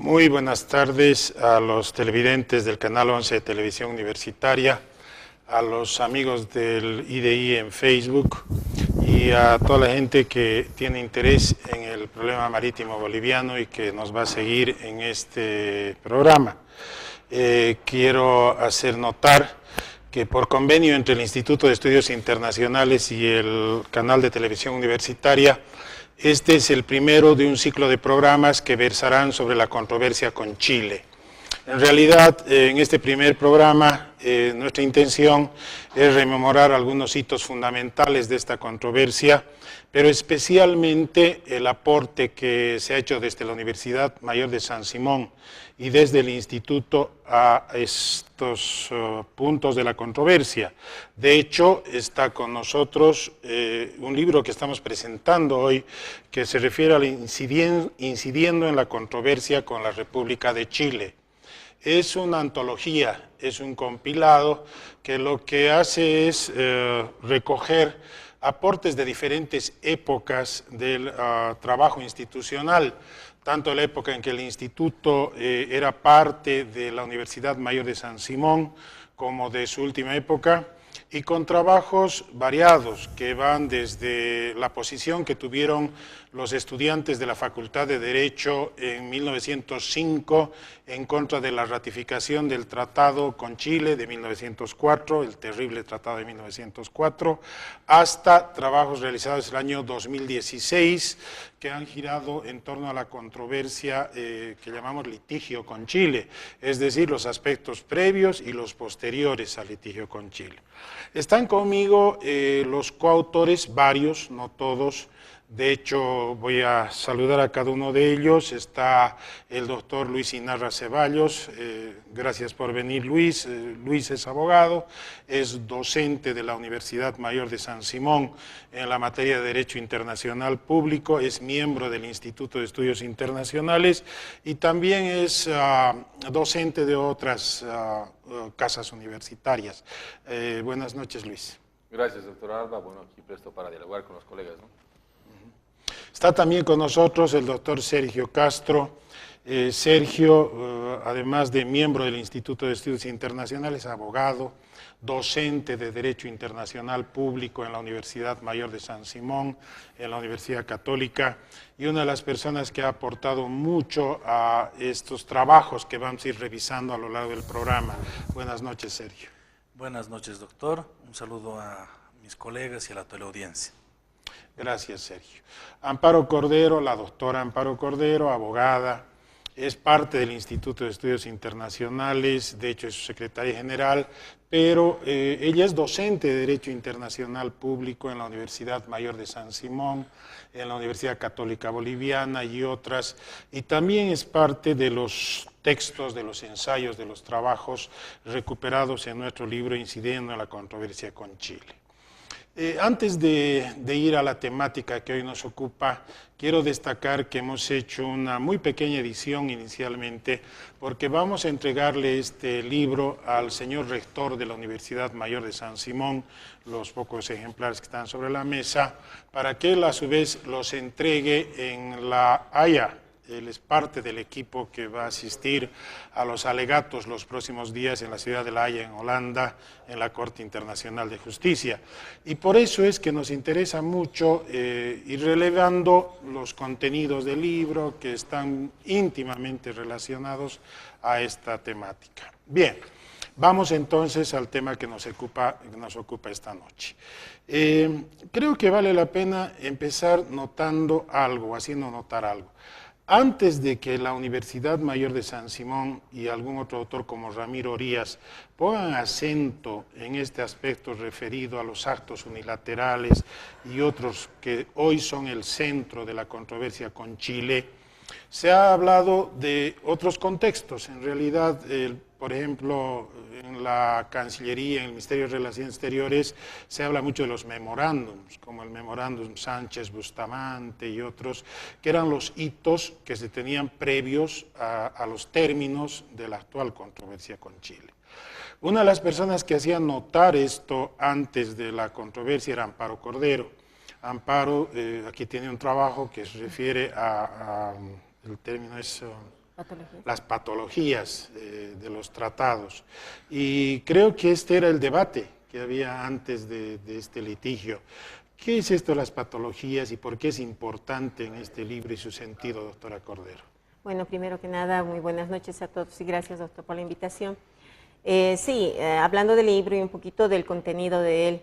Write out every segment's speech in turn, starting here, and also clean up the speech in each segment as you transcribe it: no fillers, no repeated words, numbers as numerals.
Muy buenas tardes a los televidentes del Canal 11 de Televisión Universitaria, a los amigos del IDI en Facebook y a toda la gente que tiene interés en el problema marítimo boliviano y que nos va a seguir en este programa. Quiero hacer notar que por convenio entre el Instituto de Estudios Internacionales y el Canal de Televisión Universitaria, este es el primero de un ciclo de programas que versarán sobre la controversia con Chile. En realidad, en este primer programa, nuestra intención es rememorar algunos hitos fundamentales de esta controversia, pero especialmente el aporte que se ha hecho desde la Universidad Mayor de San Simón y desde el Instituto a estos puntos de la controversia. De hecho, está con nosotros un libro que estamos presentando hoy que se refiere al incidiendo en la controversia con la República de Chile. Es una antología, es un compilado que lo que hace es recoger aportes de diferentes épocas del trabajo institucional, tanto la época en que el instituto era parte de la Universidad Mayor de San Simón, como de su última época, y con trabajos variados que van desde la posición que tuvieron los estudiantes de la Facultad de Derecho en 1905 en contra de la ratificación del Tratado con Chile de 1904, el terrible Tratado de 1904, hasta trabajos realizados el año 2016 que han girado en torno a la controversia que llamamos litigio con Chile, es decir, los aspectos previos y los posteriores al litigio con Chile. Están conmigo los coautores, varios, no todos. De hecho, voy a saludar a cada uno de ellos. Está el doctor Luis Inarra Ceballos. Gracias por venir, Luis. Luis es abogado, es docente de la Universidad Mayor de San Simón en la materia de Derecho Internacional Público, es miembro del Instituto de Estudios Internacionales y también es docente de otras casas universitarias. Buenas noches, Luis. Gracias, doctor Alba. Bueno, aquí presto para dialogar con los colegas, ¿no? Está también con nosotros el doctor Sergio Castro. Sergio, además de miembro del Instituto de Estudios Internacionales, abogado, docente de Derecho Internacional Público en la Universidad Mayor de San Simón, en la Universidad Católica, y una de las personas que ha aportado mucho a estos trabajos que vamos a ir revisando a lo largo del programa. Buenas noches, Sergio. Buenas noches, doctor. Un saludo a mis colegas y a la teleaudiencia. Gracias, Sergio. Amparo Cordero, la doctora Amparo Cordero, abogada, es parte del Instituto de Estudios Internacionales, de hecho es su secretaria general, pero ella es docente de Derecho Internacional Público en la Universidad Mayor de San Simón, en la Universidad Católica Boliviana y otras, y también es parte de los textos, de los ensayos, de los trabajos recuperados en nuestro libro Incidiendo en la controversia con Chile. Antes de ir a la temática que hoy nos ocupa, quiero destacar que hemos hecho una muy pequeña edición inicialmente, porque vamos a entregarle este libro al señor rector de la Universidad Mayor de San Simón, los pocos ejemplares que están sobre la mesa, para que él a su vez los entregue en la Haya. Él es parte del equipo que va a asistir a los alegatos los próximos días en la ciudad de La Haya, en Holanda, en la Corte Internacional de Justicia. Y por eso es que nos interesa mucho ir relevando los contenidos del libro que están íntimamente relacionados a esta temática. Bien, vamos entonces al tema que nos ocupa esta noche. Creo que vale la pena empezar notando algo, haciendo notar algo. Antes de que la Universidad Mayor de San Simón y algún otro autor como Ramiro Orías pongan acento en este aspecto referido a los actos unilaterales y otros que hoy son el centro de la controversia con Chile, se ha hablado de otros contextos. En realidad, por ejemplo, en la Cancillería, en el Ministerio de Relaciones Exteriores, se habla mucho de los memorándums, como el memorándum Sánchez-Bustamante y otros, que eran los hitos que se tenían previos a los términos de la actual controversia con Chile. Una de las personas que hacían notar esto antes de la controversia era Amparo Cordero. Amparo, aquí tiene un trabajo que se refiere el término es las patologías de los tratados. Y creo que este era el debate que había antes de este litigio. ¿Qué es esto de las patologías y por qué es importante en este libro y su sentido, doctora Cordero? Bueno, primero que nada, muy buenas noches a todos y gracias, doctor, por la invitación. Hablando del libro y un poquito del contenido de él,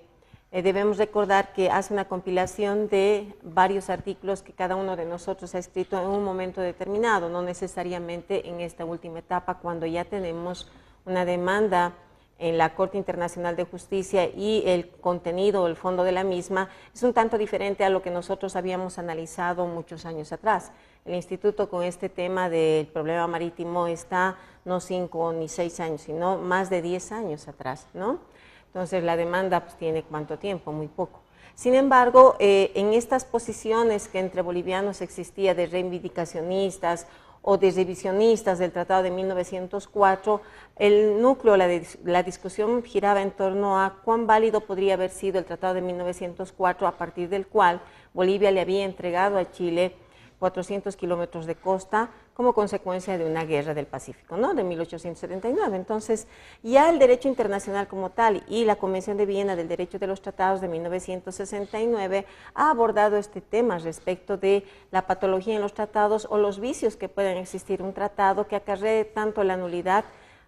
debemos recordar que hace una compilación de varios artículos que cada uno de nosotros ha escrito en un momento determinado, no necesariamente en esta última etapa, cuando ya tenemos una demanda en la Corte Internacional de Justicia y el contenido, el fondo de la misma, es un tanto diferente a lo que nosotros habíamos analizado muchos años atrás. El Instituto con este tema del problema marítimo está no 5 ni 6 años, sino más de 10 años atrás, ¿no? Entonces la demanda pues, tiene ¿cuánto tiempo? Muy poco. Sin embargo, en estas posiciones que entre bolivianos existía de reivindicacionistas o de revisionistas del Tratado de 1904, el núcleo, la discusión giraba en torno a cuán válido podría haber sido el Tratado de 1904, a partir del cual Bolivia le había entregado a Chile 400 kilómetros de costa como consecuencia de una guerra del Pacífico, ¿no? De 1879. Entonces, ya el derecho internacional como tal y la Convención de Viena del Derecho de los Tratados de 1969 ha abordado este tema respecto de la patología en los tratados o los vicios que pueden existir en un tratado que acarree tanto la nulidad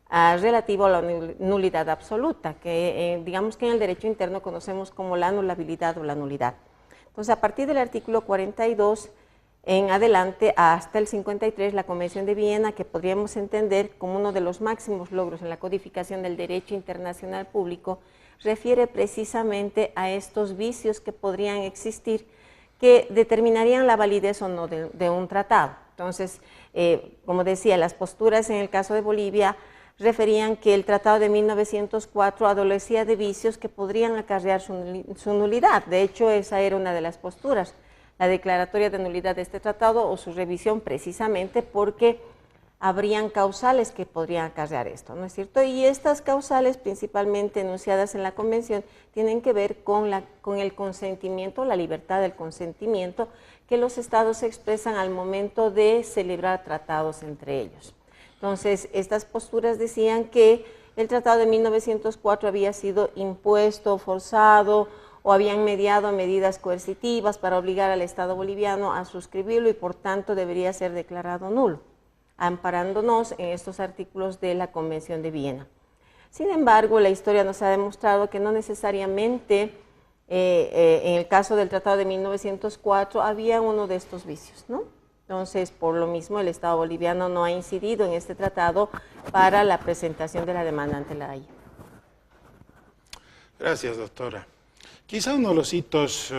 relativa a la nulidad absoluta, que digamos que en el derecho interno conocemos como la anulabilidad o la nulidad. Entonces, a partir del artículo 42 en adelante hasta el 53, la Convención de Viena, que podríamos entender como uno de los máximos logros en la codificación del derecho internacional público, refiere precisamente a estos vicios que podrían existir que determinarían la validez o no de un tratado. Entonces, como decía, las posturas en el caso de Bolivia referían que el Tratado de 1904 adolecía de vicios que podrían acarrear su nulidad. De hecho, esa era una de las posturas, la declaratoria de nulidad de este tratado o su revisión, precisamente porque habrían causales que podrían acarrear esto, ¿no es cierto? Y estas causales, principalmente enunciadas en la Convención, tienen que ver con el consentimiento, la libertad del consentimiento que los estados expresan al momento de celebrar tratados entre ellos. Entonces, estas posturas decían que el Tratado de 1904 había sido impuesto, forzado, o habían mediado medidas coercitivas para obligar al Estado boliviano a suscribirlo y por tanto debería ser declarado nulo, amparándonos en estos artículos de la Convención de Viena. Sin embargo, la historia nos ha demostrado que no necesariamente en el caso del Tratado de 1904 había uno de estos vicios, ¿no? Entonces, por lo mismo, el Estado boliviano no ha incidido en este tratado para la presentación de la demanda ante la Haya. Gracias, doctora. Quizá uno de los hitos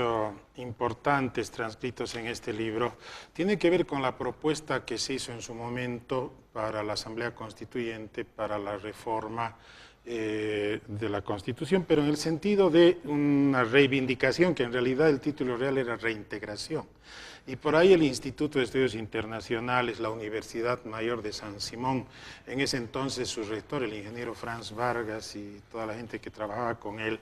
importantes transcritos en este libro tiene que ver con la propuesta que se hizo en su momento para la Asamblea Constituyente, para la reforma de la Constitución, pero en el sentido de una reivindicación, que en realidad el título real era reintegración. Y por ahí el Instituto de Estudios Internacionales, la Universidad Mayor de San Simón, en ese entonces su rector, el ingeniero Franz Vargas y toda la gente que trabajaba con él,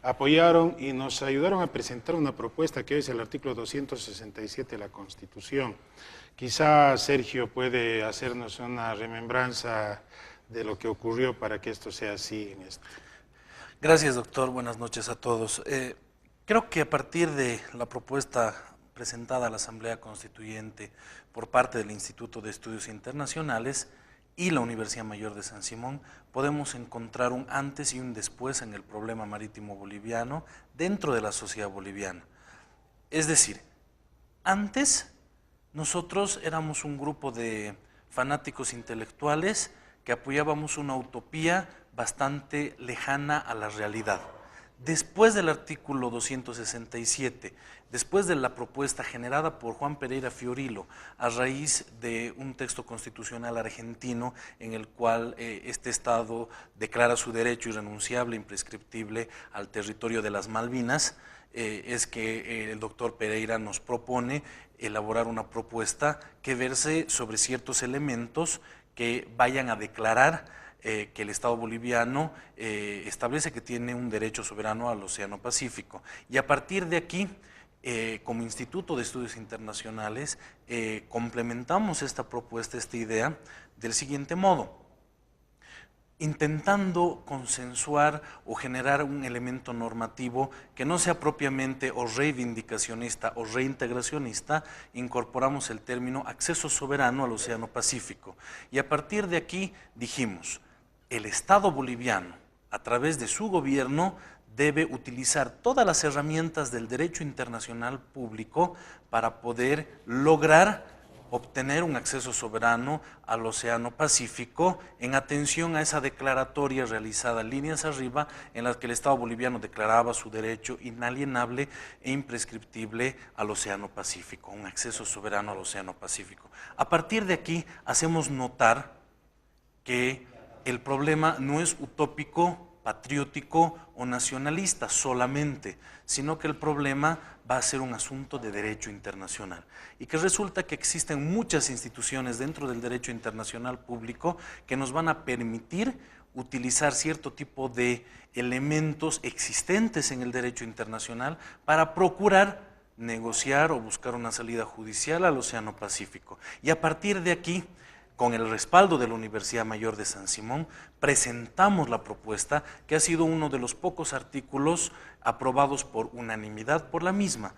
apoyaron y nos ayudaron a presentar una propuesta que es el artículo 267 de la Constitución. Quizá Sergio puede hacernos una remembranza de lo que ocurrió para que esto sea así en esto. Gracias, doctor. Buenas noches a todos. Creo que a partir de la propuesta presentada a la Asamblea Constituyente por parte del Instituto de Estudios Internacionales y la Universidad Mayor de San Simón, podemos encontrar un antes y un después en el problema marítimo boliviano dentro de la sociedad boliviana. Es decir, antes nosotros éramos un grupo de fanáticos intelectuales que apoyábamos una utopía bastante lejana a la realidad. Después del artículo 267, después de la propuesta generada por Juan Pereira Fiorilo a raíz de un texto constitucional argentino en el cual este Estado declara su derecho irrenunciable, imprescriptible al territorio de las Malvinas, es que el doctor Pereira nos propone elaborar una propuesta que verse sobre ciertos elementos que vayan a declarar que el Estado boliviano establece que tiene un derecho soberano al Océano Pacífico. Y a partir de aquí como Instituto de Estudios Internacionales, complementamos esta propuesta, esta idea, del siguiente modo: intentando consensuar o generar un elemento normativo que no sea propiamente o reivindicacionista o reintegracionista, incorporamos el término acceso soberano al Océano Pacífico. Y a partir de aquí dijimos, el Estado boliviano, a través de su gobierno, debe utilizar todas las herramientas del derecho internacional público para poder lograr obtener un acceso soberano al Océano Pacífico, en atención a esa declaratoria realizada líneas arriba, en la que el Estado boliviano declaraba su derecho inalienable e imprescriptible al Océano Pacífico, un acceso soberano al Océano Pacífico. A partir de aquí hacemos notar que el problema no es utópico, patriótico o nacionalista solamente, sino que el problema va a ser un asunto de derecho internacional y que resulta que existen muchas instituciones dentro del derecho internacional público que nos van a permitir utilizar cierto tipo de elementos existentes en el derecho internacional para procurar negociar o buscar una salida judicial al Océano Pacífico. Y a partir de aquí, con el respaldo de la Universidad Mayor de San Simón, presentamos la propuesta, que ha sido uno de los pocos artículos aprobados por unanimidad por la misma.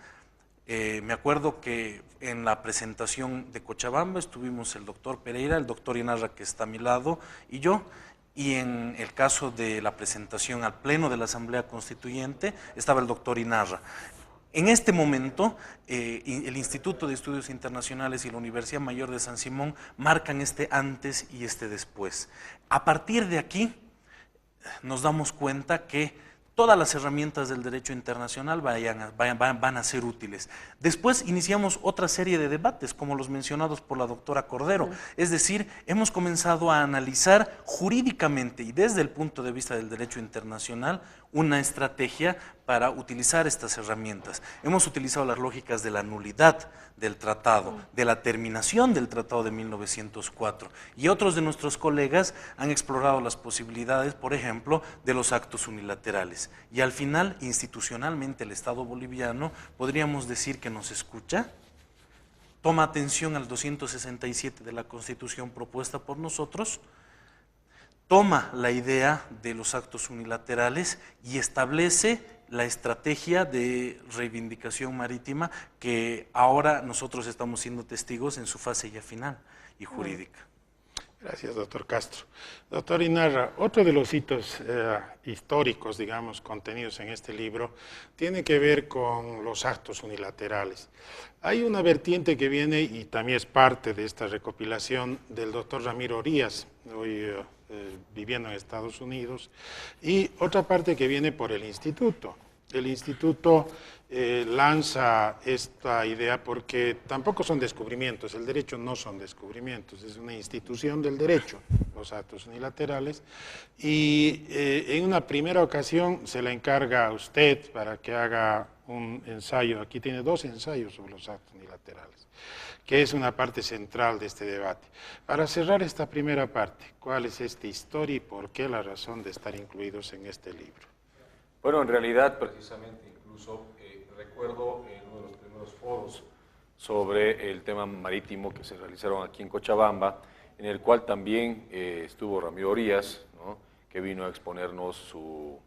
Me acuerdo que en la presentación de Cochabamba estuvimos el doctor Pereira, el doctor Inarra, que está a mi lado, y yo, y en el caso de la presentación al Pleno de la Asamblea Constituyente estaba el doctor Inarra. En este momento, el Instituto de Estudios Internacionales y la Universidad Mayor de San Simón marcan este antes y este después. A partir de aquí, nos damos cuenta que todas las herramientas del derecho internacional van a ser útiles. Después iniciamos otra serie de debates, como los mencionados por la doctora Cordero. Es decir, hemos comenzado a analizar jurídicamente y desde el punto de vista del derecho internacional una estrategia para utilizar estas herramientas. Hemos utilizado las lógicas de la nulidad del tratado, de la terminación del tratado de 1904, y otros de nuestros colegas han explorado las posibilidades, por ejemplo, de los actos unilaterales. Y al final, institucionalmente, el Estado boliviano, podríamos decir que nos escucha, toma atención al 267 de la Constitución propuesta por nosotros, toma la idea de los actos unilaterales y establece la estrategia de reivindicación marítima que ahora nosotros estamos siendo testigos en su fase ya final y jurídica. Gracias, doctor Castro. Doctor Inarra, otro de los hitos históricos, digamos, contenidos en este libro, tiene que ver con los actos unilaterales. Hay una vertiente que viene, y también es parte de esta recopilación, del doctor Ramiro Orías, hoy viviendo en Estados Unidos, y otra parte que viene por el Instituto. El Instituto lanza esta idea porque tampoco son descubrimientos, el derecho no son descubrimientos, es una institución del derecho, los actos unilaterales, y en una primera ocasión se le encarga a usted para que haga un ensayo, aquí tiene 2 ensayos sobre los actos unilaterales, que es una parte central de este debate. Para cerrar esta primera parte, ¿cuál es esta historia y por qué la razón de estar incluidos en este libro? Bueno, en realidad, precisamente, incluso recuerdo en uno de los primeros foros sobre el tema marítimo que se realizaron aquí en Cochabamba, en el cual también estuvo Ramiro Orías, ¿no?, que vino a exponernos su,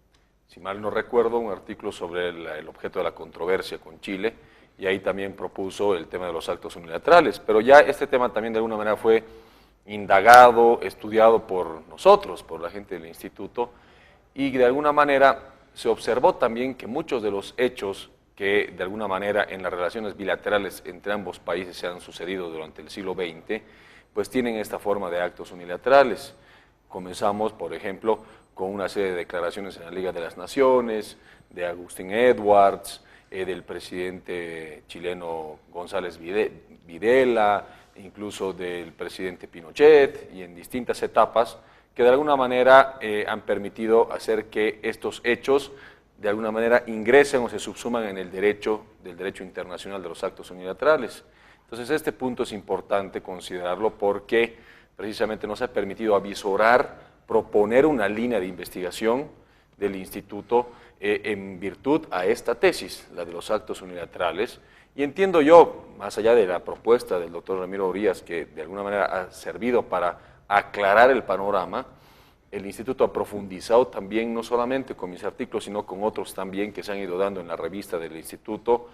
si mal no recuerdo, un artículo sobre el objeto de la controversia con Chile, y ahí también propuso el tema de los actos unilaterales. Pero ya este tema también de alguna manera fue indagado, estudiado por nosotros, por la gente del instituto, y de alguna manera se observó también que muchos de los hechos que de alguna manera en las relaciones bilaterales entre ambos países se han sucedido durante el siglo XX, pues tienen esta forma de actos unilaterales. Comenzamos, por ejemplo, con una serie de declaraciones en la Liga de las Naciones, de Agustín Edwards, del presidente chileno González Videla, incluso del presidente Pinochet, y en distintas etapas que de alguna manera han permitido hacer que estos hechos de alguna manera ingresen o se subsuman en el derecho del derecho internacional de los actos unilaterales. Entonces este punto es importante considerarlo porque precisamente nos ha permitido avisorar, proponer una línea de investigación del instituto en virtud a esta tesis, la de los actos unilaterales. Y entiendo yo, más allá de la propuesta del doctor Ramiro Orías, que de alguna manera ha servido para aclarar el panorama, el instituto ha profundizado también, no solamente con mis artículos, sino con otros también que se han ido dando en la revista del instituto,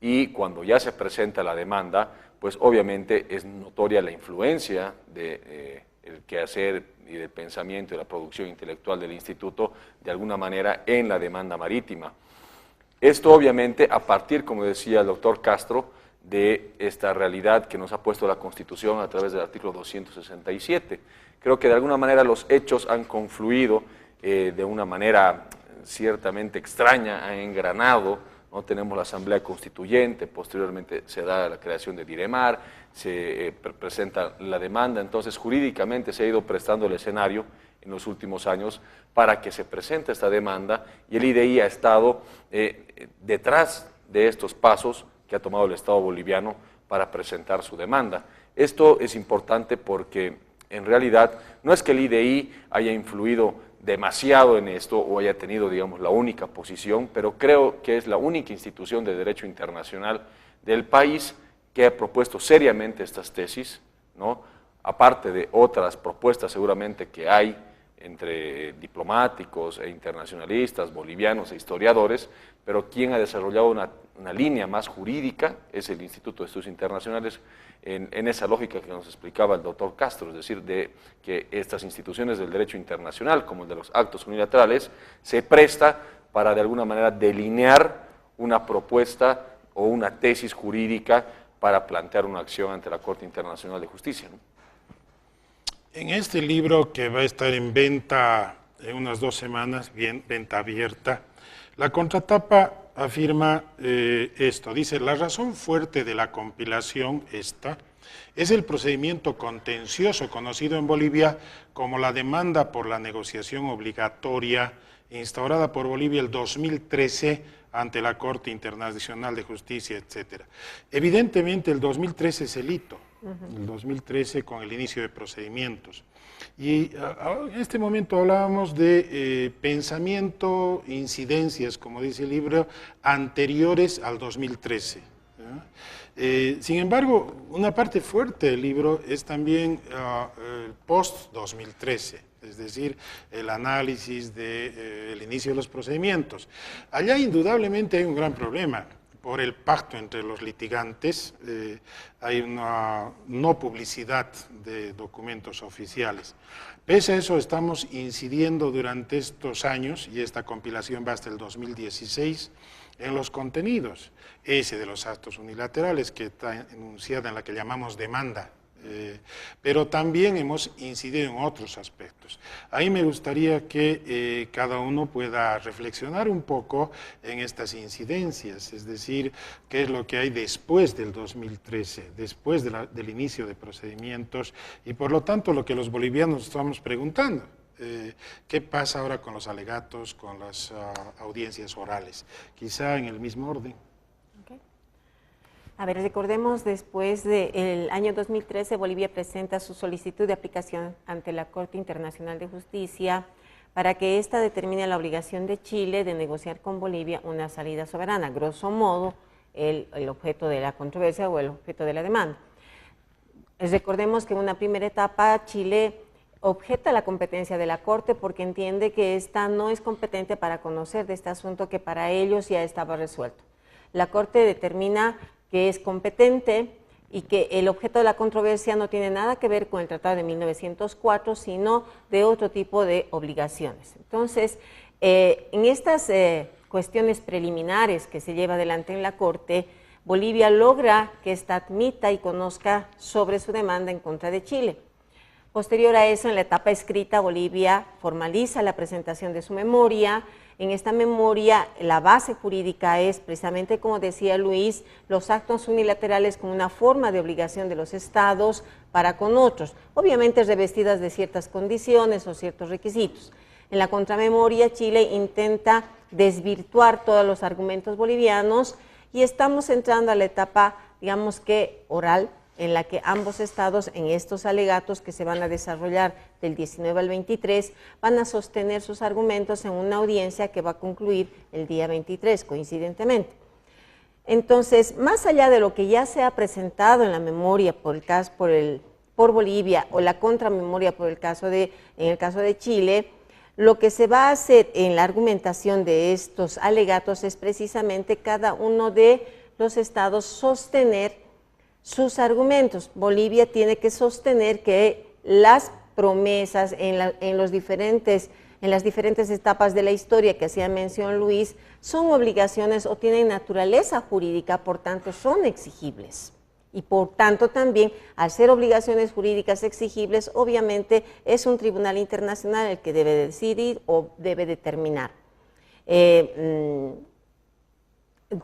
y cuando ya se presenta la demanda, pues obviamente es notoria la influencia del quehacer y del pensamiento y la producción intelectual del instituto, de alguna manera, en la demanda marítima. Esto obviamente a partir, como decía el doctor Castro, de esta realidad que nos ha puesto la Constitución a través del artículo 267. Creo que de alguna manera los hechos han confluido de una manera ciertamente extraña, han engranado, ¿no? Tenemos la Asamblea Constituyente, posteriormente se da la creación de Diremar, se presenta la demanda, entonces jurídicamente se ha ido prestando el escenario en los últimos años para que se presente esta demanda, y el IDI ha estado detrás de estos pasos que ha tomado el Estado boliviano para presentar su demanda. Esto es importante porque en realidad no es que el IDI haya influido demasiado en esto o haya tenido, digamos, la única posición, pero creo que es la única institución de derecho internacional del país que ha propuesto seriamente estas tesis, ¿no? Aparte de otras propuestas seguramente que hay entre diplomáticos e internacionalistas, bolivianos e historiadores, pero quien ha desarrollado una línea más jurídica es el Instituto de Estudios Internacionales, en esa lógica que nos explicaba el doctor Castro, es decir, de que estas instituciones del derecho internacional, como el de los actos unilaterales, se presta para de alguna manera delinear una propuesta o una tesis jurídica para plantear una acción ante la Corte Internacional de Justicia, ¿no? En este libro, que va a estar en venta en unas 2 semanas, bien, venta abierta, la contratapa afirma esto, dice: la razón fuerte de la compilación esta es el procedimiento contencioso conocido en Bolivia como la demanda por la negociación obligatoria instaurada por Bolivia el 2013 ante la Corte Internacional de Justicia, etc. Evidentemente el 2013 es el hito, el 2013 con el inicio de procedimientos. Y en este momento hablábamos de pensamiento, incidencias, como dice el libro, anteriores al 2013. Sin embargo, una parte fuerte del libro es también el post-2013, es decir, el análisis del inicio de los procedimientos. Allá indudablemente hay un gran problema. Por el pacto entre los litigantes, hay una no publicidad de documentos oficiales. Pese a eso, estamos incidiendo durante estos años, y esta compilación va hasta el 2016, en los contenidos, ese de los actos unilaterales que está enunciada en la que llamamos demanda, pero también hemos incidido en otros aspectos. Ahí me gustaría que cada uno pueda reflexionar un poco en estas incidencias, es decir, qué es lo que hay después del 2013, después del inicio de procedimientos, y por lo tanto lo que los bolivianos estamos preguntando. ¿Qué pasa ahora con los alegatos, con las audiencias orales? Quizá en el mismo orden. A ver, recordemos, después del año 2013, Bolivia presenta su solicitud de aplicación ante la Corte Internacional de Justicia para que ésta determine la obligación de Chile de negociar con Bolivia una salida soberana, grosso modo, el objeto de la controversia o el objeto de la demanda. Recordemos que en una primera etapa Chile objeta la competencia de la Corte porque entiende que ésta no es competente para conocer de este asunto que para ellos ya estaba resuelto. La Corte determina que es competente y que el objeto de la controversia no tiene nada que ver con el Tratado de 1904, sino de otro tipo de obligaciones. Entonces, en estas cuestiones preliminares que se lleva adelante en la Corte, Bolivia logra que ésta admita y conozca sobre su demanda en contra de Chile. Posterior a eso, en la etapa escrita, Bolivia formaliza la presentación de su memoria. En esta memoria, la base jurídica es, precisamente como decía Luis, los actos unilaterales como una forma de obligación de los estados para con otros, obviamente revestidas de ciertas condiciones o ciertos requisitos. En la contramemoria, Chile intenta desvirtuar todos los argumentos bolivianos y estamos entrando a la etapa, digamos que oral, en la que ambos estados, en estos alegatos que se van a desarrollar del 19 al 23, van a sostener sus argumentos en una audiencia que va a concluir el día 23, coincidentemente. Entonces, más allá de lo que ya se ha presentado en la memoria por Bolivia o la contramemoria en el caso de Chile, lo que se va a hacer en la argumentación de estos alegatos es precisamente cada uno de los estados sostener sus argumentos. Bolivia tiene que sostener que las promesas en las diferentes etapas de la historia que hacía mención Luis son obligaciones o tienen naturaleza jurídica, por tanto son exigibles. Y por tanto también, al ser obligaciones jurídicas exigibles, obviamente es un tribunal internacional el que debe decidir o debe determinar.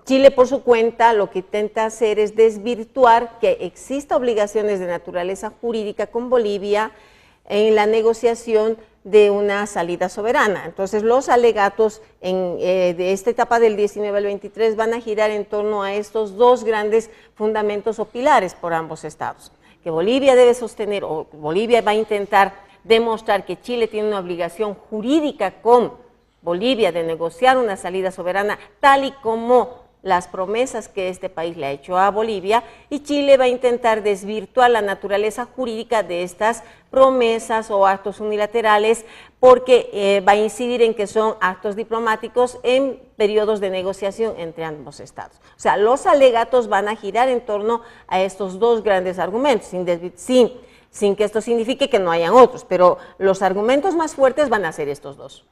Chile, por su cuenta, lo que intenta hacer es desvirtuar que exista obligaciones de naturaleza jurídica con Bolivia en la negociación de una salida soberana. Entonces, los alegatos de esta etapa del 19 al 23 van a girar en torno a estos dos grandes fundamentos o pilares por ambos estados, que Bolivia debe sostener, o Bolivia va a intentar demostrar que Chile tiene una obligación jurídica con Bolivia de negociar una salida soberana, tal y como las promesas que este país le ha hecho a Bolivia, y Chile va a intentar desvirtuar la naturaleza jurídica de estas promesas o actos unilaterales, porque va a incidir en que son actos diplomáticos en periodos de negociación entre ambos estados. O sea, los alegatos van a girar en torno a estos dos grandes argumentos, sin que esto signifique que no hayan otros, pero los argumentos más fuertes van a ser estos dos.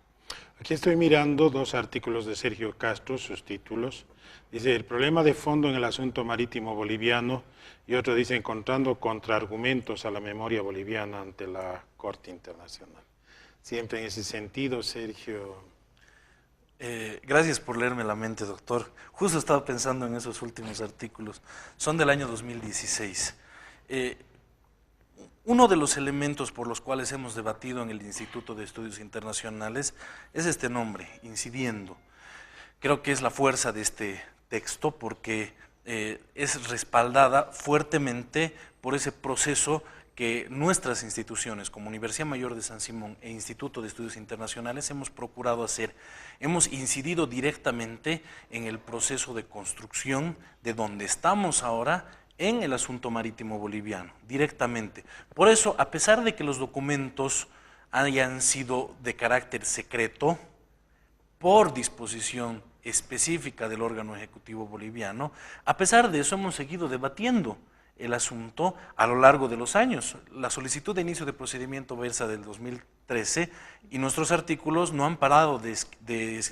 Aquí estoy mirando dos artículos de Sergio Castro, sus títulos. Dice, el problema de fondo en el asunto marítimo boliviano, y otro dice, encontrando contraargumentos a la memoria boliviana ante la Corte Internacional. Siempre en ese sentido, Sergio. Gracias por leerme la mente, doctor. Justo estaba pensando en esos últimos artículos. Son del año 2016. Uno de los elementos por los cuales hemos debatido en el Instituto de Estudios Internacionales es este nombre, incidiendo. Creo que es la fuerza de este texto porque es respaldada fuertemente por ese proceso que nuestras instituciones, como Universidad Mayor de San Simón e Instituto de Estudios Internacionales, hemos procurado hacer. Hemos incidido directamente en el proceso de construcción de donde estamos ahora en el asunto marítimo boliviano, directamente. Por eso, a pesar de que los documentos hayan sido de carácter secreto, por disposición específica del órgano ejecutivo boliviano, a pesar de eso hemos seguido debatiendo el asunto a lo largo de los años. La solicitud de inicio de procedimiento versa del 2013 y nuestros artículos no han parado de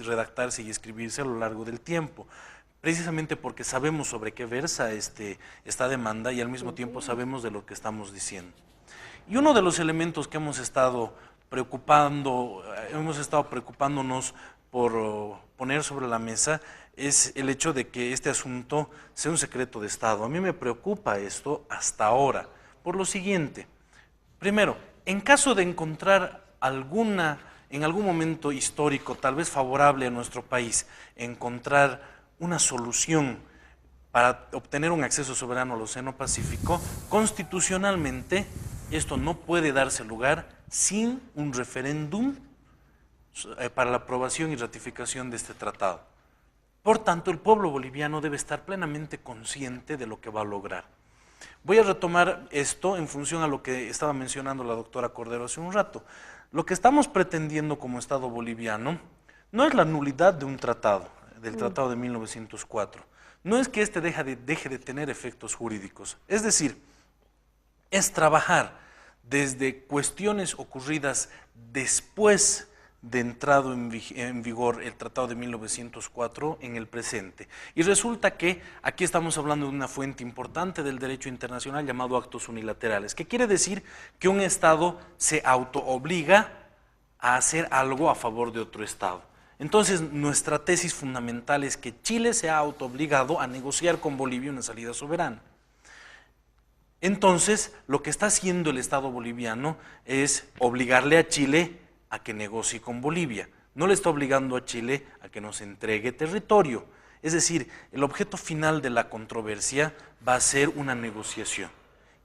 redactarse y escribirse a lo largo del tiempo, precisamente porque sabemos sobre qué versa esta demanda y al mismo tiempo sabemos de lo que estamos diciendo. Y uno de los elementos que hemos estado preocupándonos por poner sobre la mesa es el hecho de que este asunto sea un secreto de Estado. A mí me preocupa esto hasta ahora, por lo siguiente. Primero, en caso de encontrar en algún momento histórico, tal vez favorable a nuestro país, encontrar una solución para obtener un acceso soberano al Océano Pacífico, constitucionalmente esto no puede darse lugar sin un referéndum para la aprobación y ratificación de este tratado. Por tanto, el pueblo boliviano debe estar plenamente consciente de lo que va a lograr. Voy a retomar esto en función a lo que estaba mencionando la doctora Cordero hace un rato. Lo que estamos pretendiendo como Estado boliviano no es la nulidad de un tratado, del Tratado de 1904. No es que este deje de tener efectos jurídicos. Es decir, es trabajar desde cuestiones ocurridas después de entrado en vigor el Tratado de 1904 en el presente. Y resulta que aquí estamos hablando de una fuente importante del derecho internacional llamado actos unilaterales, que quiere decir que un Estado se autoobliga a hacer algo a favor de otro Estado. Entonces, nuestra tesis fundamental es que Chile se ha autoobligado a negociar con Bolivia una salida soberana. Entonces, lo que está haciendo el Estado boliviano es obligarle a Chile a que negocie con Bolivia. No le está obligando a Chile a que nos entregue territorio. Es decir, el objeto final de la controversia va a ser una negociación.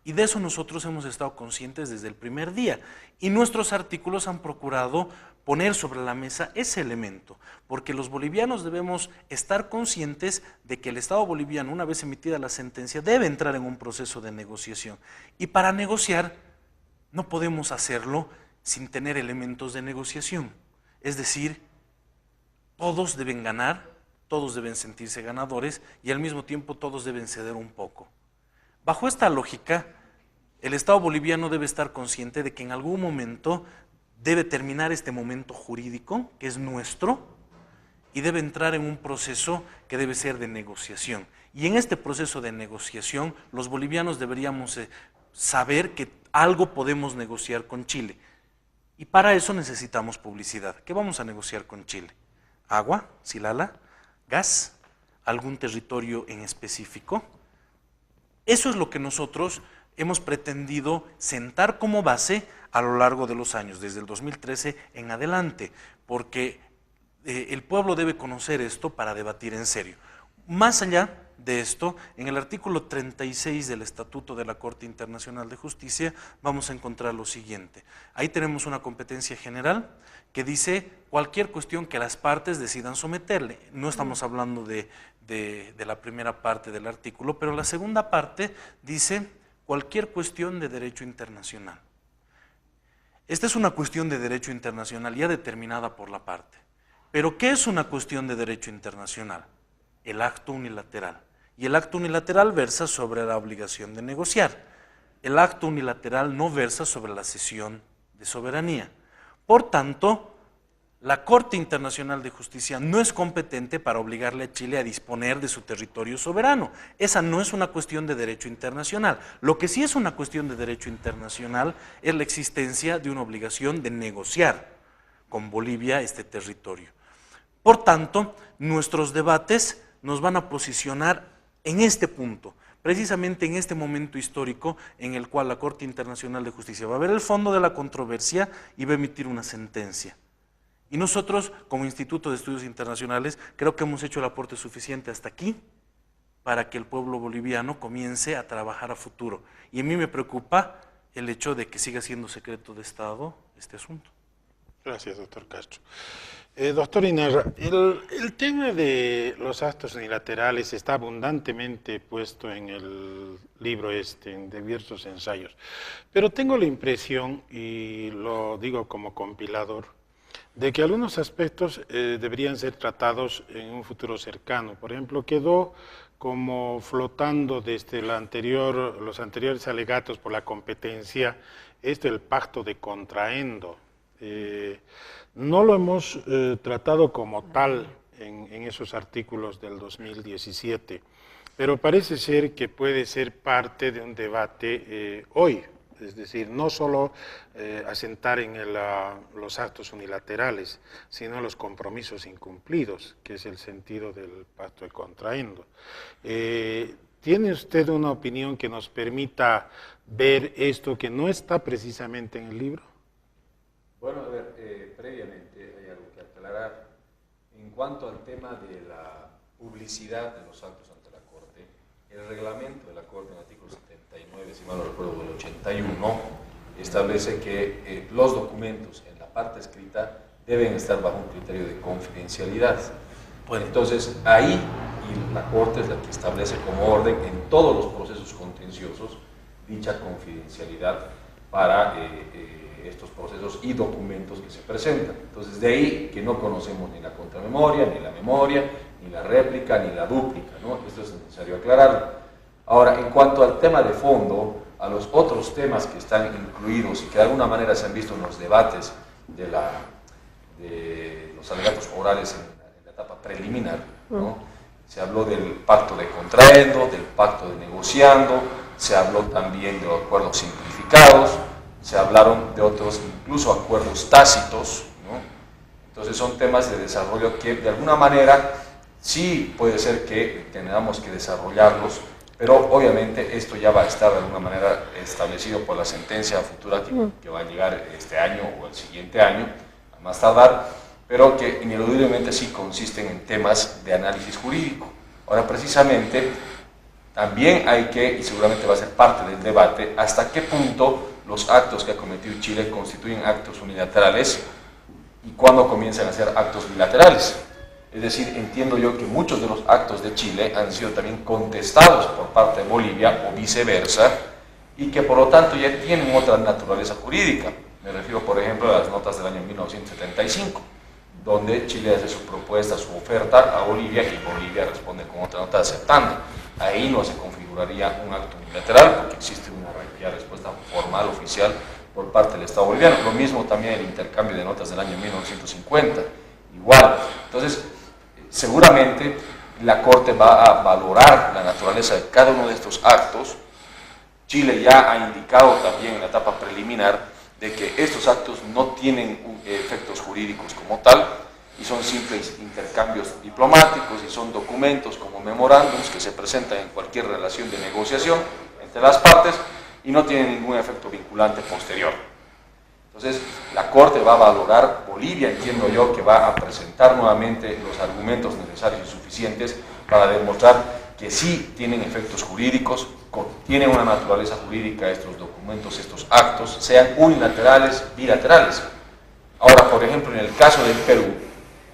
Y de eso nosotros hemos estado conscientes desde el primer día. Y nuestros artículos han procurado poner sobre la mesa ese elemento, porque los bolivianos debemos estar conscientes de que el Estado boliviano, una vez emitida la sentencia, debe entrar en un proceso de negociación. Y para negociar no podemos hacerlo sin tener elementos de negociación. Es decir, todos deben ganar, todos deben sentirse ganadores y al mismo tiempo todos deben ceder un poco. Bajo esta lógica, el Estado boliviano debe estar consciente de que en algún momento debe terminar este momento jurídico, que es nuestro, y debe entrar en un proceso que debe ser de negociación. Y en este proceso de negociación, los bolivianos deberíamos saber que algo podemos negociar con Chile. Y para eso necesitamos publicidad. ¿Qué vamos a negociar con Chile? Agua, silala, gas, algún territorio en específico. Eso es lo que nosotros hemos pretendido sentar como base a lo largo de los años, desde el 2013 en adelante, porque el pueblo debe conocer esto para debatir en serio. Más allá de esto, en el artículo 36 del Estatuto de la Corte Internacional de Justicia vamos a encontrar lo siguiente. Ahí tenemos una competencia general que dice cualquier cuestión que las partes decidan someterle. No estamos hablando de la primera parte del artículo, pero la segunda parte dice cualquier cuestión de derecho internacional. Esta es una cuestión de derecho internacional ya determinada por la parte. ¿Pero qué es una cuestión de derecho internacional? El acto unilateral. Y el acto unilateral versa sobre la obligación de negociar. El acto unilateral no versa sobre la cesión de soberanía. Por tanto, la Corte Internacional de Justicia no es competente para obligarle a Chile a disponer de su territorio soberano. Esa no es una cuestión de derecho internacional. Lo que sí es una cuestión de derecho internacional es la existencia de una obligación de negociar con Bolivia este territorio. Por tanto, nuestros debates nos van a posicionar en este punto, precisamente en este momento histórico en el cual la Corte Internacional de Justicia va a ver el fondo de la controversia y va a emitir una sentencia. Y nosotros, como Instituto de Estudios Internacionales, creo que hemos hecho el aporte suficiente hasta aquí para que el pueblo boliviano comience a trabajar a futuro. Y a mí me preocupa el hecho de que siga siendo secreto de Estado este asunto. Gracias, doctor Castro. Doctor Inerra, el tema de los actos unilaterales está abundantemente puesto en el libro en diversos ensayos, pero tengo la impresión, y lo digo como compilador, de que algunos aspectos deberían ser tratados en un futuro cercano. Por ejemplo, quedó como flotando desde los anteriores alegatos por la competencia, el pacto de contraendo. No lo hemos tratado como tal en esos artículos del 2017, pero parece ser que puede ser parte de un debate hoy, es decir, no solo asentar en los actos unilaterales, sino los compromisos incumplidos, que es el sentido del pacto de contraendo. ¿Tiene usted una opinión que nos permita ver esto que no está precisamente en el libro? Bueno, a ver, previamente hay algo que aclarar. En cuanto al tema de la publicidad de los actos ante la Corte, el reglamento de la Corte, en el artículo 79, si mal no recuerdo, del 81, establece que los documentos en la parte escrita deben estar bajo un criterio de confidencialidad. Bueno, entonces, ahí y la Corte es la que establece como orden en todos los procesos contenciosos dicha confidencialidad para estos procesos y documentos que se presentan. Entonces, de ahí que no conocemos ni la contramemoria, ni la memoria, ni la réplica, ni la dúplica, ¿no? Esto es necesario aclararlo. Ahora, en cuanto al tema de fondo, a los otros temas que están incluidos y que de alguna manera se han visto en los debates de los alegatos orales en la etapa preliminar, ¿no? Se habló del pacto de contraendo, del pacto de negociando, se habló también de acuerdos simplificados, se hablaron de otros, incluso acuerdos tácitos, ¿no? Entonces son temas de desarrollo que de alguna manera sí puede ser que tengamos que desarrollarlos, pero obviamente esto ya va a estar de alguna manera establecido por la sentencia futura que va a llegar este año o el siguiente año, a más tardar, pero que ineludiblemente sí consisten en temas de análisis jurídico. Ahora, precisamente, También hay que, y seguramente va a ser parte del debate, hasta qué punto los actos que ha cometido Chile constituyen actos unilaterales y cuándo comienzan a ser actos bilaterales. Es decir, entiendo yo que muchos de los actos de Chile han sido también contestados por parte de Bolivia o viceversa, y que por lo tanto ya tienen otra naturaleza jurídica. Me refiero, por ejemplo, a las notas del año 1975, donde Chile hace su propuesta, su oferta a Bolivia, y Bolivia responde con otra nota aceptando. Ahí no se configuraría un acto unilateral, porque existe una respuesta formal, oficial, por parte del Estado boliviano. Lo mismo también el intercambio de notas del año 1950, igual. Entonces, seguramente la Corte va a valorar la naturaleza de cada uno de estos actos. Chile ya ha indicado también en la etapa preliminar de que estos actos no tienen efectos jurídicos como tal, y son simples intercambios diplomáticos, y son documentos como memorándums que se presentan en cualquier relación de negociación entre las partes, y no tienen ningún efecto vinculante posterior. Entonces, la Corte va a valorar, Bolivia entiendo yo que va a presentar nuevamente los argumentos necesarios y suficientes para demostrar que sí tienen efectos jurídicos, tienen una naturaleza jurídica estos documentos, estos actos, sean unilaterales, bilaterales. Ahora, por ejemplo, en el caso del Perú,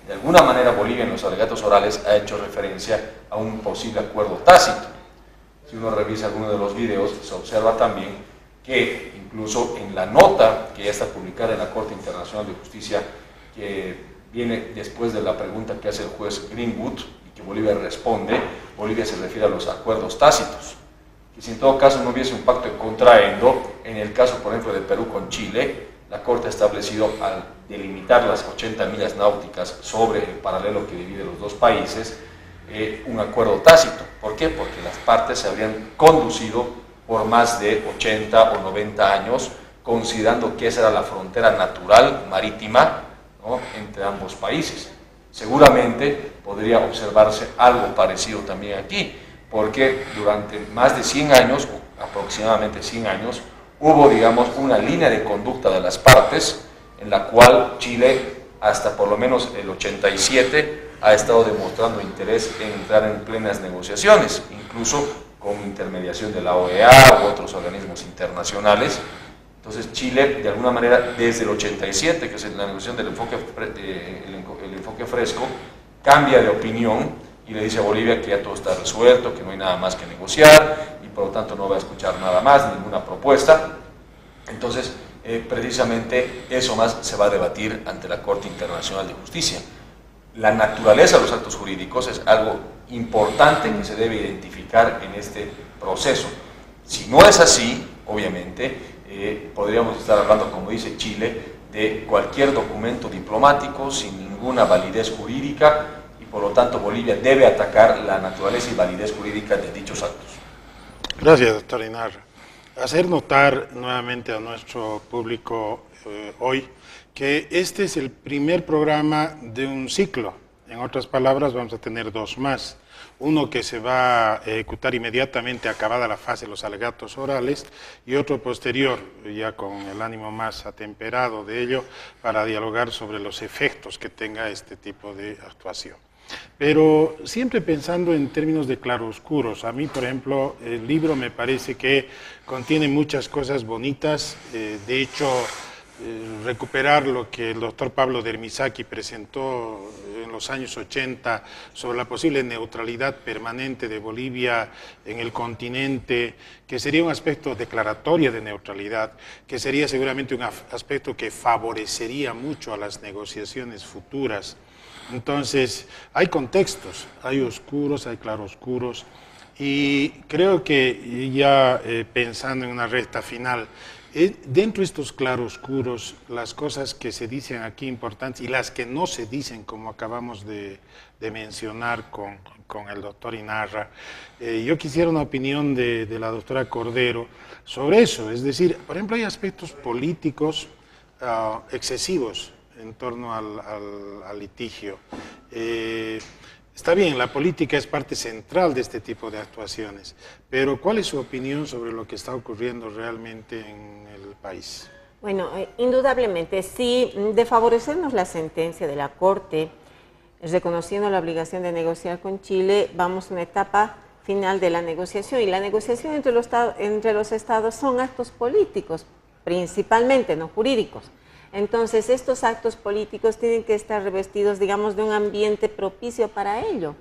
de alguna manera Bolivia en los alegatos orales ha hecho referencia a un posible acuerdo tácito. Si uno revisa alguno de los videos, se observa también que incluso en la nota que ya está publicada en la Corte Internacional de Justicia, que viene después de la pregunta que hace el juez Greenwood y que Bolivia responde, Bolivia se refiere a los acuerdos tácitos, que si en todo caso no hubiese un pacto de contraendo, en el caso por ejemplo de Perú con Chile, la Corte ha establecido al delimitar las 80 millas náuticas sobre el paralelo que divide los dos países, un acuerdo tácito. ¿Por qué? Porque las partes se habrían conducido por más de 80 o 90 años, considerando que esa era la frontera natural marítima, ¿no?, entre ambos países. Seguramente podría observarse algo parecido también aquí, porque durante más de 100 años, aproximadamente 100 años, hubo, digamos, una línea de conducta de las partes en la cual Chile, hasta por lo menos el 87, ha estado demostrando interés en entrar en plenas negociaciones, incluso con intermediación de la OEA u otros organismos internacionales. Entonces Chile, de alguna manera, desde el 87, que es la negociación del el enfoque fresco, cambia de opinión y le dice a Bolivia que ya todo está resuelto, que no hay nada más que negociar y por lo tanto no va a escuchar nada más, ninguna propuesta. Entonces, precisamente eso más se va a debatir ante la Corte Internacional de Justicia. La naturaleza de los actos jurídicos es algo importante que se debe identificar en este proceso. Si no es así, obviamente, podríamos estar hablando, como dice Chile, de cualquier documento diplomático sin ninguna validez jurídica, y por lo tanto Bolivia debe atacar la naturaleza y validez jurídica de dichos actos. Gracias, doctor Inarra. Hacer notar nuevamente a nuestro público hoy que este es el primer programa de un ciclo. En otras palabras, vamos a tener dos más. Uno que se va a ejecutar inmediatamente acabada la fase de los alegatos orales, y otro posterior, ya con el ánimo más atemperado de ello, para dialogar sobre los efectos que tenga este tipo de actuación. Pero siempre pensando en términos de claroscuros. A mí, por ejemplo, el libro me parece que contiene muchas cosas bonitas. De hecho, recuperar lo que el doctor Pablo Dermisaki presentó en los años 80 sobre la posible neutralidad permanente de Bolivia en el continente, que sería un aspecto declaratorio de neutralidad, que sería seguramente un aspecto que favorecería mucho a las negociaciones futuras. Entonces, hay contextos, hay oscuros, hay claroscuros, y creo que ya pensando en una recta final, dentro de estos claroscuros, las cosas que se dicen aquí importantes y las que no se dicen, como acabamos de mencionar con el doctor Inarra, yo quisiera una opinión de la doctora Cordero sobre eso. Es decir, por ejemplo, hay aspectos políticos excesivos en torno al litigio. Está bien, la política es parte central de este tipo de actuaciones, pero ¿cuál es su opinión sobre lo que está ocurriendo realmente en el país? Bueno, indudablemente, sí, de favorecernos la sentencia de la Corte, reconociendo la obligación de negociar con Chile, vamos a una etapa final de la negociación. Y la negociación entre los estados son actos políticos, principalmente, no jurídicos. Entonces, estos actos políticos tienen que estar revestidos, digamos, de un ambiente propicio para ello,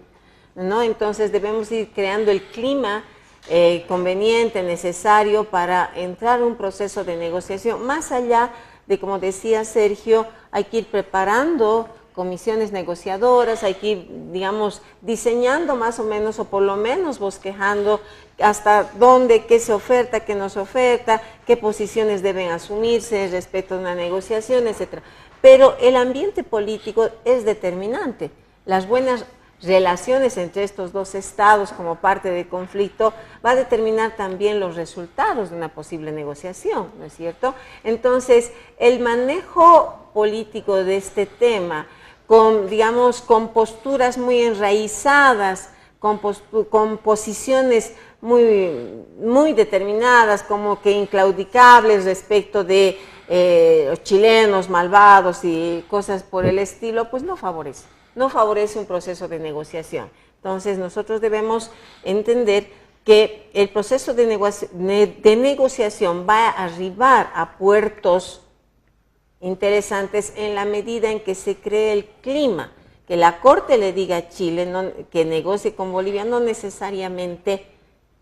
¿no? Entonces, debemos ir creando el clima conveniente, necesario para entrar a un proceso de negociación. Más allá de, como decía Sergio, hay que ir preparando comisiones negociadoras, hay que ir, digamos, diseñando más o menos, o por lo menos bosquejando hasta dónde, qué se oferta, qué no se oferta, qué posiciones deben asumirse respecto a una negociación, etc. Pero el ambiente político es determinante. Las buenas relaciones entre estos dos estados como parte del conflicto va a determinar también los resultados de una posible negociación, ¿no es cierto? Entonces, el manejo político de este tema, digamos, con posturas muy enraizadas, con posiciones muy determinadas, como que inclaudicables respecto de los chilenos malvados y cosas por el estilo, pues no favorece un proceso de negociación. Entonces, nosotros debemos entender que el proceso de negociación va a arribar a puertos interesantes en la medida en que se cree el clima. Que la Corte le diga a Chile que negocie con Bolivia no necesariamente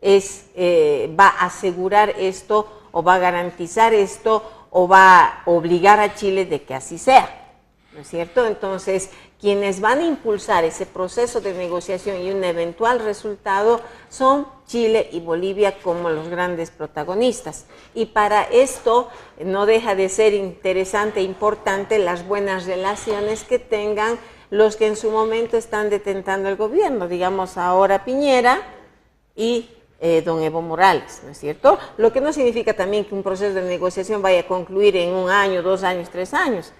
va a asegurar esto o va a garantizar esto o va a obligar a Chile de que así sea, ¿no es cierto? Entonces, quienes van a impulsar ese proceso de negociación y un eventual resultado son Chile y Bolivia como los grandes protagonistas. Y para esto no deja de ser interesante e importante las buenas relaciones que tengan los que en su momento están detentando el gobierno, digamos ahora Piñera y don Evo Morales, ¿no es cierto? Lo que no significa también que un proceso de negociación vaya a concluir en 1 año, 2 años, 3 años.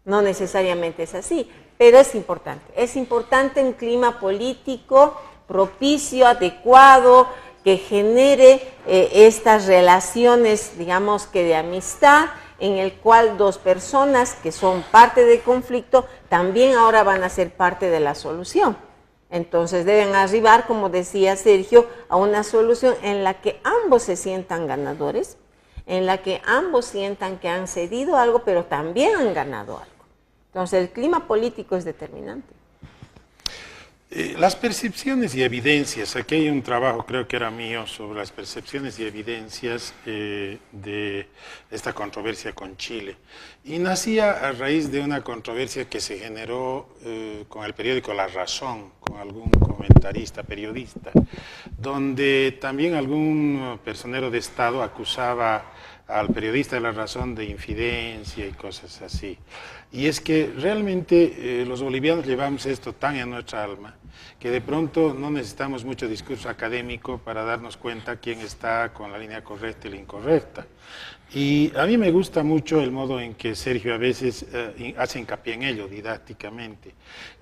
No necesariamente es así, pero es importante un clima político propicio, adecuado, que genere estas relaciones, digamos que de amistad, en el cual 2 personas que son parte del conflicto también ahora van a ser parte de la solución. Entonces deben arribar, como decía Sergio, a una solución en la que ambos se sientan ganadores, en la que ambos sientan que han cedido algo, pero también han ganado algo. Entonces, el clima político es determinante. Las percepciones y evidencias, aquí hay un trabajo, creo que era mío, sobre las percepciones y evidencias de esta controversia con Chile. Y nacía a raíz de una controversia que se generó con el periódico La Razón, con algún comentarista, periodista, donde también algún personero de Estado acusaba al periodista de La Razón de infidencia y cosas así. Y es que realmente los bolivianos llevamos esto tan en nuestra alma que de pronto no necesitamos mucho discurso académico para darnos cuenta quién está con la línea correcta y la incorrecta. Y a mí me gusta mucho el modo en que Sergio a veces hace hincapié en ello didácticamente.